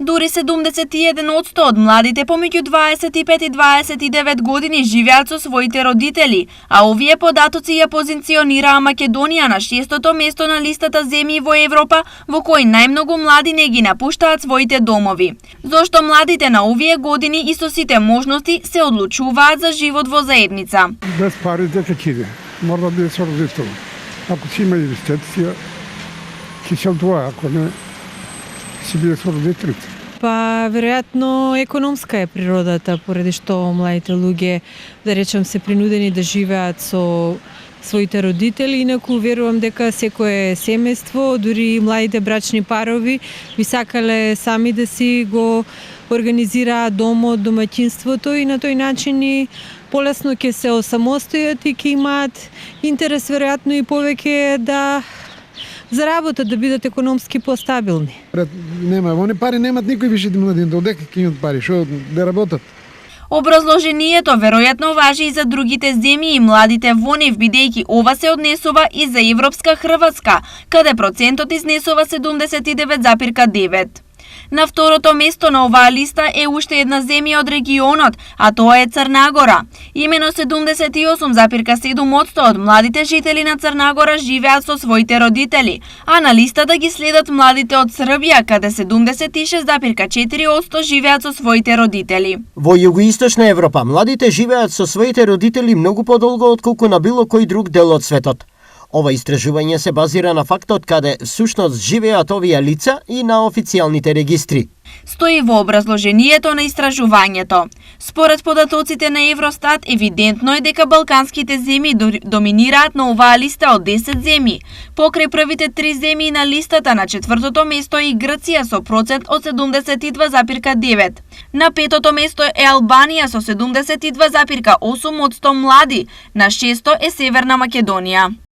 Дури 71% од младите помеѓу 25 и 29 години живеат со своите родители, а овие податоци ја позиционираа Македонија на 6-то место на листата земји во Европа во кои најмногу млади не ги напуштаат своите домови. Зошто младите на овие години и со сите можности се одлучуваат за живот во заедница? Без пари дека ќе иде. Мора да биде со родител. Ако си има инвестиција, ќе се одвоја, ако не, си биде со родителите. Па, веројатно, економска е природата, поради што младите луѓе, да речем, се принудени да живеат со своите родители, инаку верувам дека секое семејство, дури младите брачни парови, би сакале сами да си го организираат домот, домаќинството и на тој начин и полесно ќе се осамостојат и ќе имаат интерес веројатно и повеќе да заработат, да бидат економски постабилни. Нема, они пари немат никој више младин, додека ќе имат пари, што да работат. Образложението веројатно важи и за другите земји и младите во нив, бидејќи ова се однесува и за европска Хрватска, каде процентот изнесува 79,9. На второто место на оваа листа е уште една земја од регионот, а тоа е Црна Гора. Имено 78,7% од младите жители на Црна Гора живеат со своите родители, а на листата ги следат младите од Србија, каде 76,4% живеат со своите родители. Во југоисточна Европа, младите живеат со своите родители многу подолго отколку на било кој друг дел од светот. Ова истражување се базира на фактот каде всушност живеат овие лица и на официјалните регистри. Стои во образложението на истражувањето. Според податоците на Евростат, евидентно е дека балканските земји доминираат на оваа листа од 10 земји. Покрај првите 3 земји на листата, на четвртото место е и Грција со процент од 72,9. На петото место е Албанија со 72,8% млади. На шесто е Северна Македонија.